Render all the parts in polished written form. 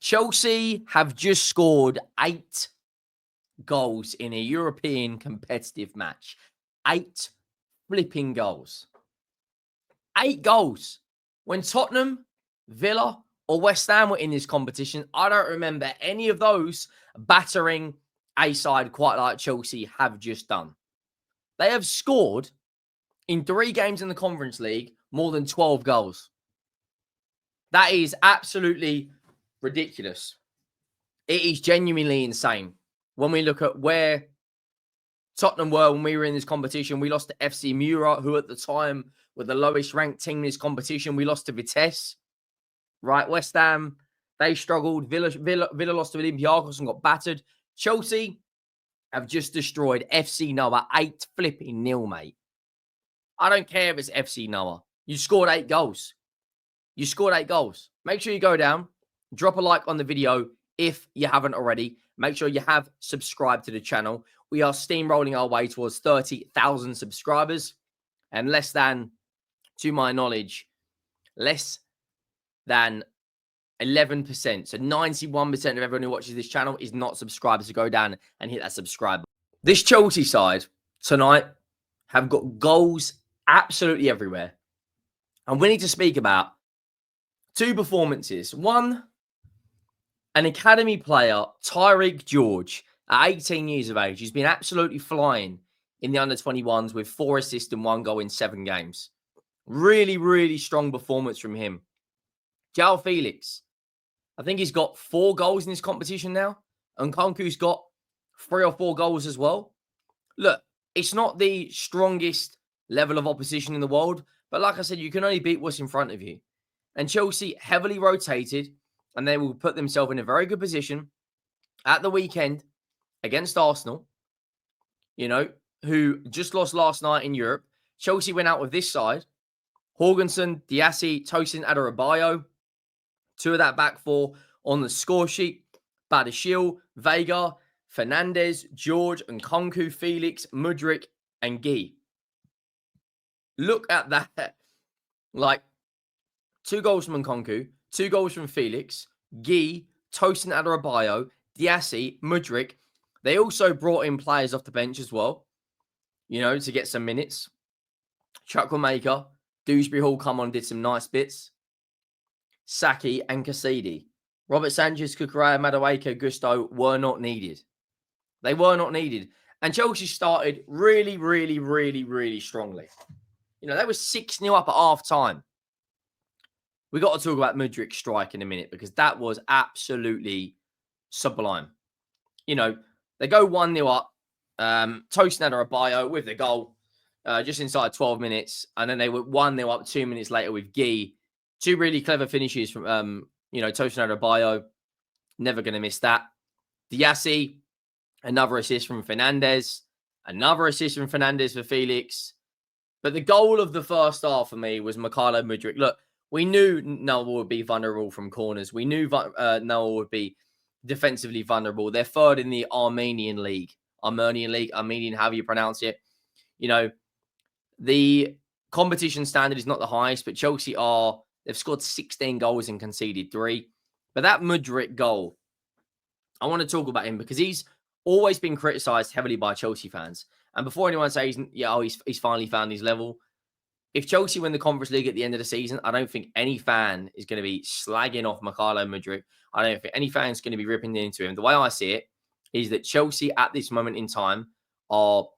Chelsea have just scored 8 goals in a European competitive match. 8 flipping goals. 8 goals. When Tottenham, Villa, or West Ham were in this competition, I don't remember any of those battering a side quite like Chelsea have just done. They have scored in 3 games in the Conference League more than 12 goals. That is absolutely ridiculous. It is genuinely insane. When we look at where Tottenham were when we were in this competition, we lost to FC Mura, who at the time were the lowest ranked team in this competition. We lost to Vitesse, right? West Ham, they struggled. Villa lost to Olympiacos and got battered. Chelsea have just destroyed FC Noah 8 flipping nil, mate. I don't care if it's FC Noah. You scored 8 goals. You scored 8 goals. Make sure you go down, drop a like on the video if you haven't already. Make sure you have subscribed to the channel. We are steamrolling our way towards 30,000 subscribers. And less than, to my knowledge, less than 11%. So 91% of everyone who watches this channel is not subscribed. So go down and hit that subscribe button. This Chelsea side tonight have got goals absolutely everywhere. And we need to speak about 2 performances. One, an academy player, Tyreek George, at 18 years of age. He's been absolutely flying in the under-21s with 4 assists and 1 goal in 7 games. Really, really strong performance from him. João Felix, I think he's got 4 goals in this competition now. And Nkunku's got 3 or 4 goals as well. Look, it's not the strongest level of opposition in the world. But like I said, you can only beat what's in front of you. And Chelsea heavily rotated. And they will put themselves in a very good position at the weekend against Arsenal, who just lost last night in Europe. Chelsea went out with this side. Jorgensen, Diassi, Tosin, Adarabioyo. 2 of that back 4 on the score sheet. Badiashile, Vega, Fernandes, George, Nkunku, Felix, Mudryk, and Guy. Look at that. Like, 2 goals from Nkunku, 2 goals from Felix, Guy, Tosin, Adarabioyo, Diassi, Mudryk. They also brought in players off the bench as well, to get some minutes. Chukwuemeka, Dewsbury Hall come on and did some nice bits. Saki and Cassidy. Robert Sanchez, Kukurea, Madueke, Gusto were not needed. They were not needed. And Chelsea started really, really, really, really strongly. They were 6-0 up at half time. We got to talk about Mudryk's strike in a minute because that was absolutely sublime. They go 1-0 up. Tosin Adarabioyo with the goal just inside 12 minutes. And then they were 1-0 up 2 minutes later with Guy. 2 really clever finishes from, Tosin Adarabioyo. Never going to miss that. Diassi, another assist from Fernandes. Another assist from Fernandes for Felix. But the goal of the first half for me was Mykhailo Mudryk. Look, we knew Noah would be vulnerable from corners. We knew Noah would be defensively vulnerable. They're 3rd in the Armenian League, however you pronounce it. The competition standard is not the highest, but Chelsea they've scored 16 goals and conceded 3. But that Mudryk goal, I want to talk about him because he's always been criticised heavily by Chelsea fans. And before anyone says, he's finally found his level, if Chelsea win the Conference League at the end of the season, I don't think any fan is going to be slagging off Mykhailo Mudryk. I don't think any fan's going to be ripping into him. The way I see it is that Chelsea at this moment in time are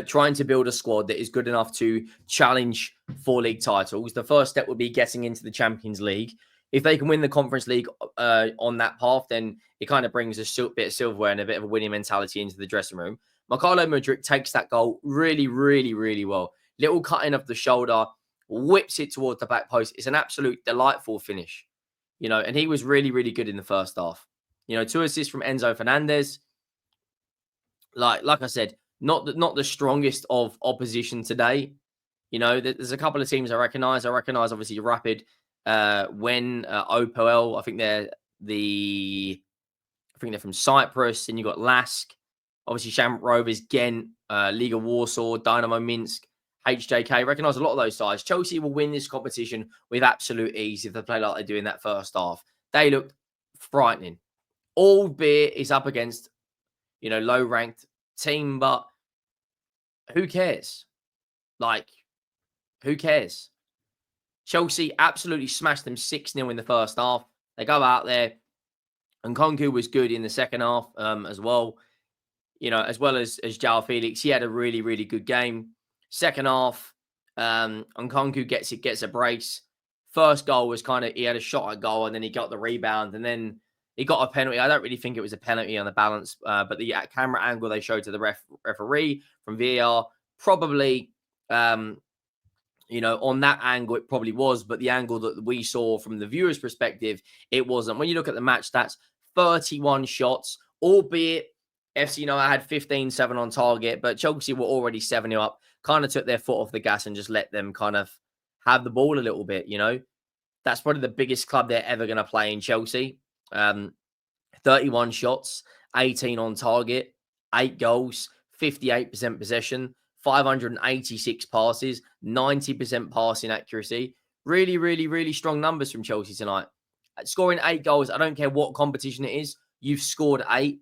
trying to build a squad that is good enough to challenge for league titles. The first step would be getting into the Champions League. If they can win the Conference League on that path, then it kind of brings a bit of silverware and a bit of a winning mentality into the dressing room. Mykhailo Mudryk takes that goal really, really, really well. Little cutting of the shoulder, whips it towards the back post. It's an absolute delightful finish, and he was really, really good in the first half. 2 assists from Enzo Fernandez. Like I said, not the strongest of opposition today. There's a couple of teams I recognise. Obviously Rapid, Opel. I think they're from Cyprus. Then you got Lask, obviously Shamrock Rovers, Ghent, Liga Warsaw, Dynamo Minsk. HJK, recognise a lot of those sides. Chelsea will win this competition with absolute ease if they play like they do in that first half. They looked frightening. Albeit is up against, low-ranked team, but who cares? Like, who cares? Chelsea absolutely smashed them 6-0 in the first half. They go out there. Nkunku was good in the second half as well. As well as João Felix. He had a really, really good game. Second half, Nkunku gets a brace. First goal was he had a shot at goal and then he got the rebound and then he got a penalty. I don't really think it was a penalty on the balance, but the camera angle they showed to the referee from VAR probably, on that angle, it probably was, but the angle that we saw from the viewer's perspective, it wasn't. When you look at the match stats, 31 shots, albeit FC United had 15-7 on target, but Chelsea were already 7-0 up, kind of took their foot off the gas and just let them kind of have the ball a little bit, That's probably the biggest club they're ever going to play in, Chelsea. 31 shots, 18 on target, 8 goals, 58% possession, 586 passes, 90% passing accuracy. Really, really, really strong numbers from Chelsea tonight. Scoring 8 goals, I don't care what competition it is, you've scored 8.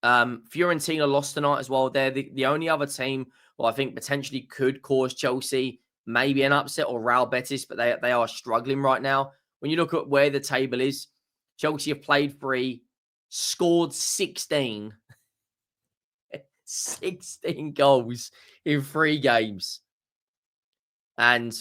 Fiorentina lost tonight as well. They're the only other team who I think potentially could cause Chelsea maybe an upset, or Real Betis, but they are struggling right now. When you look at where the table is, Chelsea have played 3, scored 16. 16 goals in 3 games. And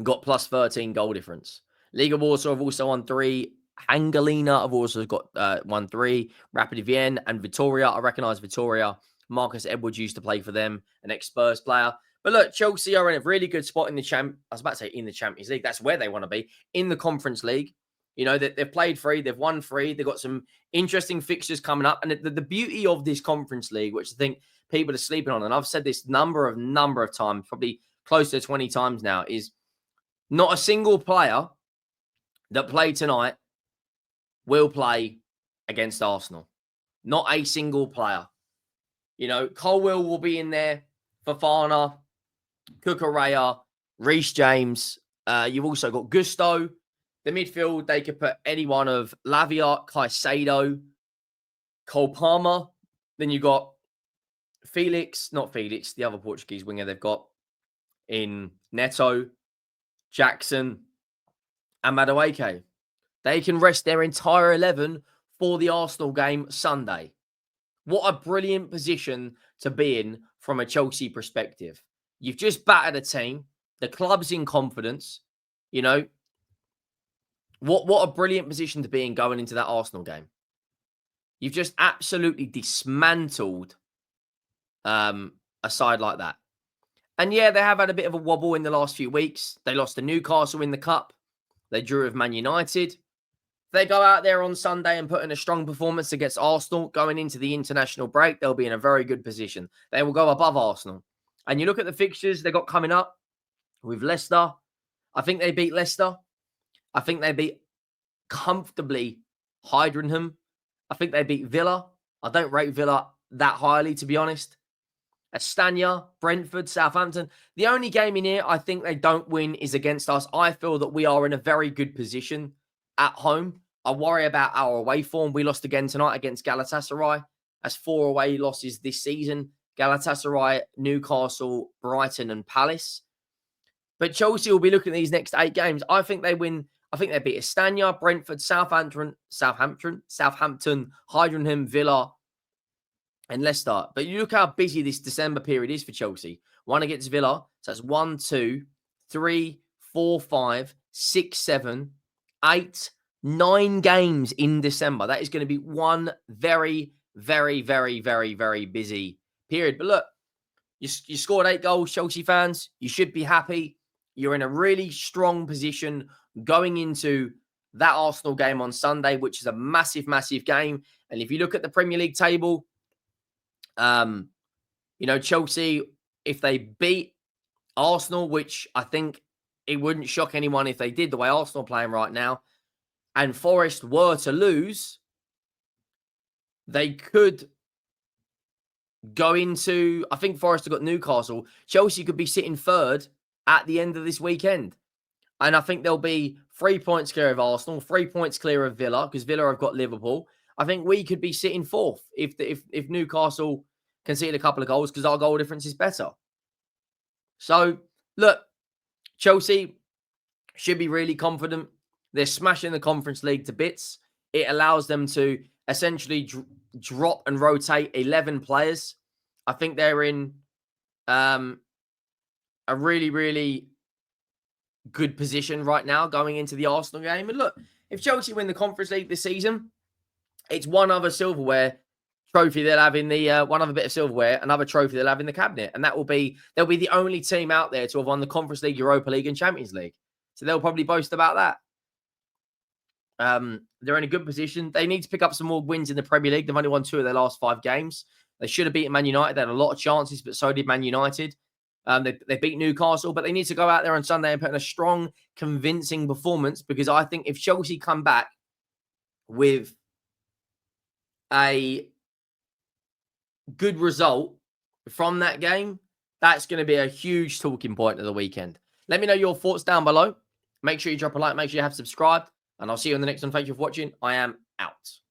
got plus 13 goal difference. Liga Warsaw have also won 3. Angelina have also got 1-3. Rapid Vienna and Vitoria. I recognise Vitoria. Marcus Edwards used to play for them, an ex-Spurs player. But look, Chelsea are in a really good spot in the I was about to say in the Champions League. That's where they want to be. In the Conference League. They've played 3. They've won 3. They've got some interesting fixtures coming up. And the beauty of this Conference League, which I think people are sleeping on, and I've said this number of times, probably close to 20 times now, is not a single player that played tonight will play against Arsenal. Not a single player. Colwill will be in there, Fofana, Cucurella, Reece James. You've also got Gusto. The midfield, they could put any one of Lavia, Caicedo, Cole Palmer. Then you've got the other Portuguese winger they've got in Neto, Jackson, and Madueke. They can rest their entire 11 for the Arsenal game Sunday. What a brilliant position to be in from a Chelsea perspective. You've just battered a team. The club's in confidence. What a brilliant position to be in going into that Arsenal game. You've just absolutely dismantled a side like that. And yeah, they have had a bit of a wobble in the last few weeks. They lost to Newcastle in the Cup. They drew with Man United. They go out there on Sunday and put in a strong performance against Arsenal. Going into the international break, they'll be in a very good position. They will go above Arsenal. And you look at the fixtures they got coming up with Leicester. I think they beat Leicester. I think they beat comfortably Heidenheim. I think they beat Villa. I don't rate Villa that highly, to be honest. Astana, Brentford, Southampton. The only game in here I think they don't win is against us. I feel that we are in a very good position at home. I worry about our away form. We lost again tonight against Galatasaray. That's 4 away losses this season. Galatasaray, Newcastle, Brighton and Palace. But Chelsea will be looking at these next 8 games. I think they win. I think they beat Astana, Brentford, Southampton, Heidenheim, Villa, and Leicester. But you look how busy this December period is for Chelsea. 1 against Villa. So that's 1, 2, 3, 4, 5, 6, 7, 8, 9 games in December. That is going to be one very, very, very, very, very busy period. But look, you scored 8 goals, Chelsea fans. You should be happy. You're in a really strong position going into that Arsenal game on Sunday, which is a massive, massive game. And if you look at the Premier League table, Chelsea, if they beat Arsenal, which I think it wouldn't shock anyone if they did, the way Arsenal are playing right now, and Forest were to lose, they could go into, I think Forest have got Newcastle. Chelsea could be sitting 3rd at the end of this weekend. And I think they'll be 3 points clear of Arsenal, 3 points clear of Villa, because Villa have got Liverpool. I think we could be sitting fourth if Newcastle concede a couple of goals, because our goal difference is better. So, look, Chelsea should be really confident. They're smashing the Conference League to bits. It allows them to essentially drop and rotate 11 players. I think they're in a really, really good position right now going into the Arsenal game. And look, if Chelsea win the Conference League this season, it's one other silverware trophy they'll have in the one other bit of silverware, another trophy they'll have in the cabinet, and they'll be the only team out there to have won the Conference League, Europa League, and Champions League. So they'll probably boast about that. They're in a good position. They need to pick up some more wins in the Premier League. They've only won 2 of their last 5 games. They should have beaten Man United. They had a lot of chances, but so did Man United. They beat Newcastle, but they need to go out there on Sunday and put in a strong, convincing performance, because I think if Chelsea come back with a good result from that game, that's going to be a huge talking point of the weekend. Let me know your thoughts down below. Make sure you drop a like. Make sure you have subscribed. And I'll see you in the next one. Thank you for watching. I am out.